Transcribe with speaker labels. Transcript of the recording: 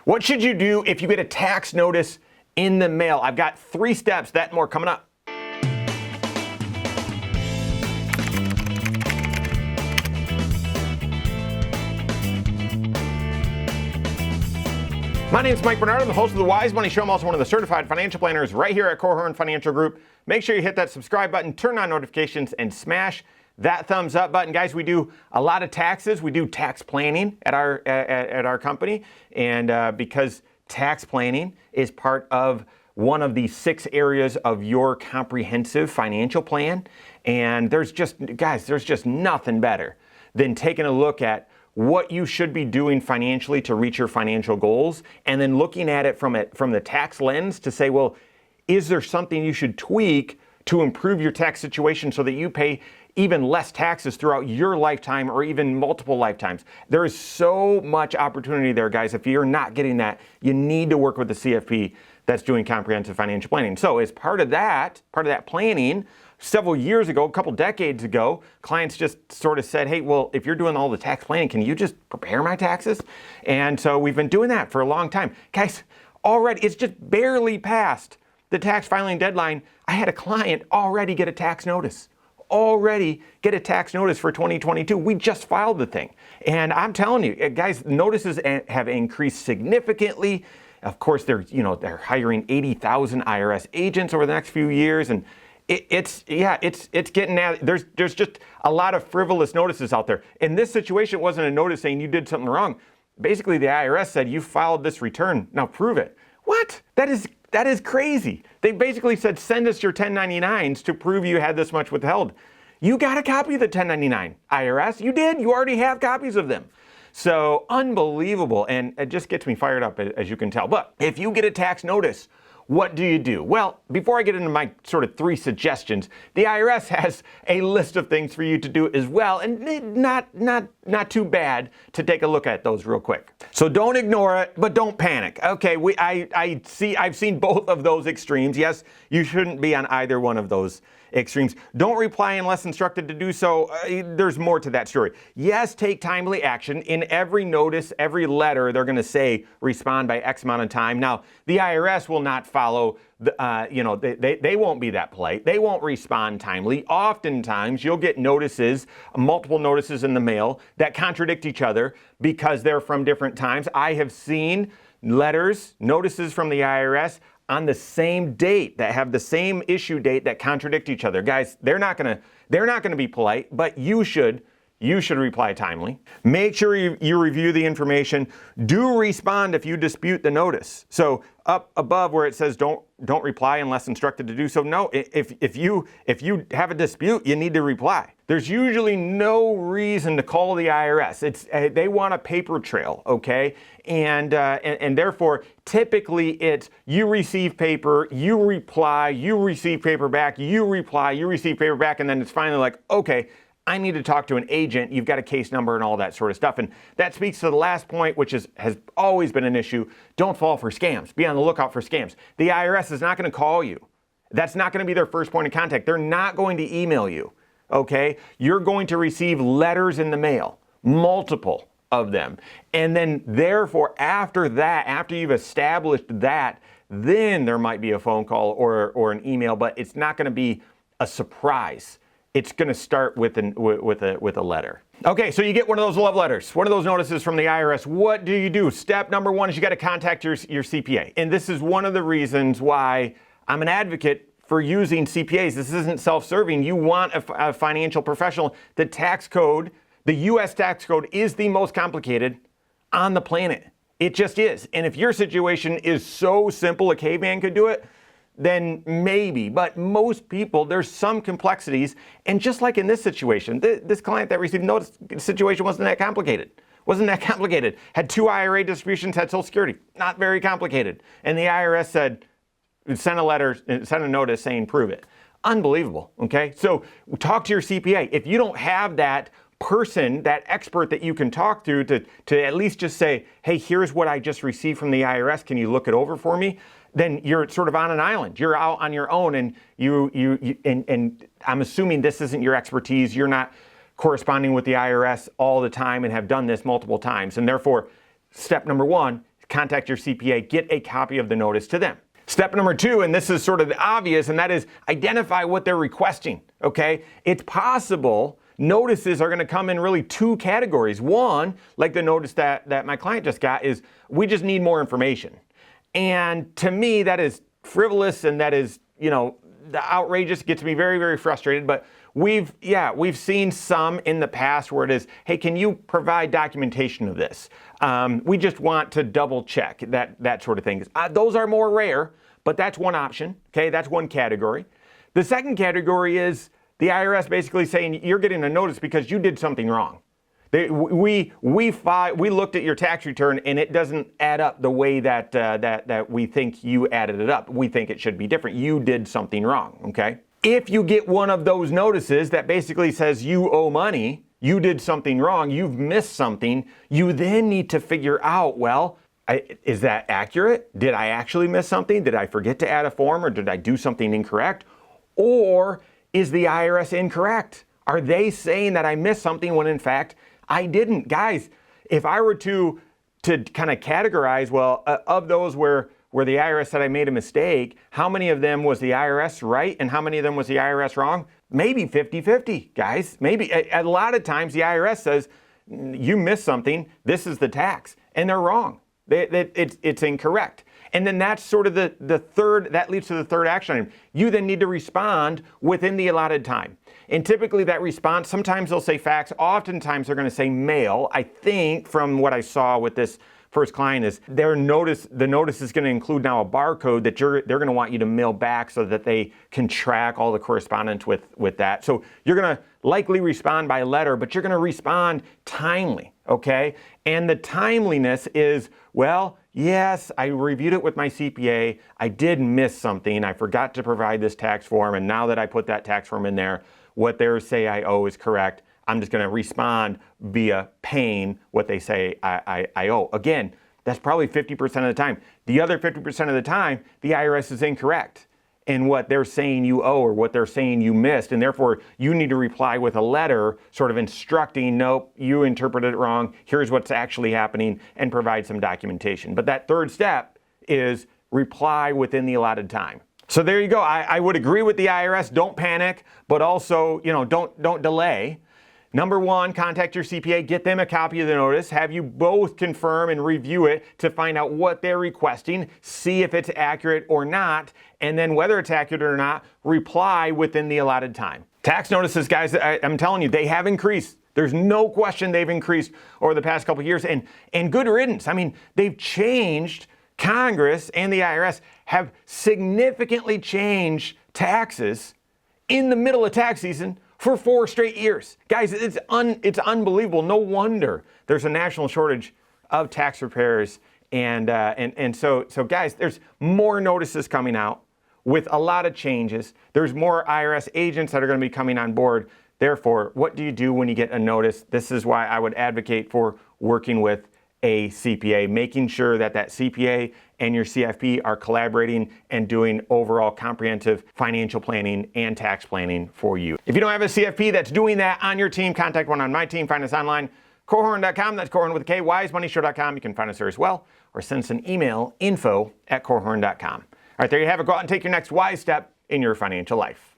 Speaker 1: What should you do if you get a tax notice in the mail? I've got 3 steps, that and more coming up. My name is Mike Bernard. I'm the host of the Wise Money Show. I'm also one of the certified financial planners right here at Korhorn Financial Group. Make sure you hit that subscribe button, turn on notifications, and smash that thumbs up button. Guys, we do a lot of taxes. We do tax planning at our company. And because tax planning is part of one of the 6 areas of your comprehensive financial plan. And there's just nothing better than taking a look at what you should be doing financially to reach your financial goals, and then looking at it from the tax lens to say, well, is there something you should tweak to improve your tax situation so that you pay even less taxes throughout your lifetime or even multiple lifetimes? There is so much opportunity there, guys. If you're not getting that, you need to work with the CFP that's doing comprehensive financial planning. So as part of that planning, several years ago, a couple decades ago, clients just sort of said, hey, well, if you're doing all the tax planning, can you just prepare my taxes? And so we've been doing that for a long time. Guys, already, it's just barely past the tax filing deadline. I had a client already get a tax notice. Already get a tax notice for 2022. We just filed the thing. And I'm telling you, guys, notices have increased significantly. Of course, they're hiring 80,000 IRS agents over the next few years, and it's getting at, there's just a lot of frivolous notices out there. In this situation, it wasn't a notice saying you did something wrong. Basically, the IRS said you filed this return. Now prove it. What? That is crazy. They basically said, send us your 1099s to prove you had this much withheld. You got a copy of the 1099, IRS. You did. You already have copies of them. So unbelievable. And it just gets me fired up, as you can tell. But if you get a tax notice, what do you do? Well, before I get into my sort of 3 suggestions, the IRS has a list of things for you to do as well, and not too bad to take a look at those real quick. So don't ignore it, but don't panic. Okay, I've seen both of those extremes. Yes, you shouldn't be on either one of those extremes. Don't reply unless instructed to do so. There's more to that story. Yes, take timely action. In every notice, every letter, they're going to say respond by X amount of time. Now, the IRS will not follow, they won't be that polite. They won't respond timely. Oftentimes, you'll get notices, multiple notices in the mail that contradict each other because they're from different times. I have seen notices from the IRS on the same date that have the same issue date that contradict each other. Guys, they're not gonna be polite, but you should reply timely. Make sure you review the information. Do respond if you dispute the notice. So up above where it says don't reply unless instructed to do so. No, if you have a dispute, you need to reply. There's usually no reason to call the IRS. They want a paper trail, okay? And therefore, typically it's you receive paper, you reply, you receive paper back, you reply, you receive paper back, and then it's finally like, okay, I need to talk to an agent. You've got a case number and all that sort of stuff. And that speaks to the last point, which has always been an issue. Don't fall for scams. Be on the lookout for scams. The IRS is not going to call you. That's not going to be their first point of contact. They're not going to email you, okay? You're going to receive letters in the mail, multiple of them. And then therefore, after that, after you've established that, then there might be a phone call or an email, but it's not going to be a surprise. It's going to start with a letter. Okay, so you get one of those love letters, one of those notices from the IRS. What do you do? Step number 1 is you got to contact your CPA. And this is one of the reasons why I'm an advocate for using CPAs. This isn't self-serving. You want a financial professional. The tax code, the U.S. tax code, is the most complicated on the planet. It just is. And if your situation is so simple a caveman could do it, then maybe. But most people, there's some complexities. And just like in this situation, this client that received notice, the situation wasn't that complicated. Had 2 IRA distributions, had Social Security. Not very complicated. And the IRS said, send a notice saying prove it. Unbelievable, okay? So talk to your CPA. If you don't have that person, that expert that you can talk to at least just say, hey, here's what I just received from the IRS. Can you look it over for me? Then you're sort of on an island. You're out on your own, and and I'm assuming this isn't your expertise. You're not corresponding with the IRS all the time and have done this multiple times. And therefore, step number 1, contact your CPA, get a copy of the notice to them. Step number 2, and this is sort of the obvious, and that is identify what they're requesting, okay? It's possible notices are going to come in really 2 categories. One, like the notice that my client just got, is we just need more information. And to me, that is frivolous, and that is, the outrageous. Gets me very, very frustrated. But we've seen some in the past where it is, hey, can you provide documentation of this? We just want to double check that sort of thing. Those are more rare, but that's one option. Okay, that's one category. The second category is the IRS basically saying you're getting a notice because you did something wrong. We looked at your tax return and it doesn't add up the way that we think you added it up. We think it should be different. You did something wrong. Okay. If you get one of those notices that basically says you owe money, you did something wrong, you've missed something, you then need to figure out, well, is that accurate? Did I actually miss something? Did I forget to add a form, or did I do something incorrect? Or is the IRS incorrect? Are they saying that I missed something when in fact I didn't? Guys, if I were to kind of categorize, well, of those where the IRS said I made a mistake, how many of them was the IRS right and how many of them was the IRS wrong? Maybe 50-50, guys. Maybe a lot of times the IRS says, you missed something, this is the tax, and they're wrong. It's incorrect. And then that's sort of the third, that leads to the third action item. You then need to respond within the allotted time. And typically that response, sometimes they'll say fax, oftentimes they're going to say mail. I think from what I saw with this first client is the notice is going to include now a barcode that they're going to want you to mail back so that they can track all the correspondence with that. So you're going to likely respond by letter, but you're going to respond timely, okay? And the timeliness is, well, yes, I reviewed it with my CPA. I did miss something. I forgot to provide this tax form, and now that I put that tax form in there, what they say I owe is correct. I'm just going to respond via paying what they say I owe. Again, that's probably 50% of the time. The other 50% of the time, the IRS is incorrect in what they're saying you owe or what they're saying you missed, and therefore you need to reply with a letter sort of instructing, nope, you interpreted it wrong, here's what's actually happening, and provide some documentation. But that third step is reply within the allotted time. So there you go. I would agree with the IRS. Don't panic, but also, don't delay. Number 1, contact your CPA, get them a copy of the notice, have you both confirm and review it to find out what they're requesting, see if it's accurate or not, and then whether it's accurate or not, reply within the allotted time. Tax notices, guys, I'm telling you, they have increased. There's no question they've increased over the past couple of years, and good riddance. I mean, they've changed. Congress and the IRS have significantly changed taxes in the middle of tax season for 4 straight years. Guys, it's unbelievable. No wonder there's a national shortage of tax preparers. And so guys, there's more notices coming out with a lot of changes. There's more IRS agents that are going to be coming on board. Therefore, what do you do when you get a notice? This is why I would advocate for working with a CPA, making sure that CPA and your CFP are collaborating and doing overall comprehensive financial planning and tax planning for you. If you don't have a CFP that's doing that on your team, contact one on my team. Find us online, Korhorn.com. That's Korhorn with a K, wisemoneyshow.com. You can find us there as well, or send us an email, info@Korhorn.com. All right, there you have it. Go out and take your next wise step in your financial life.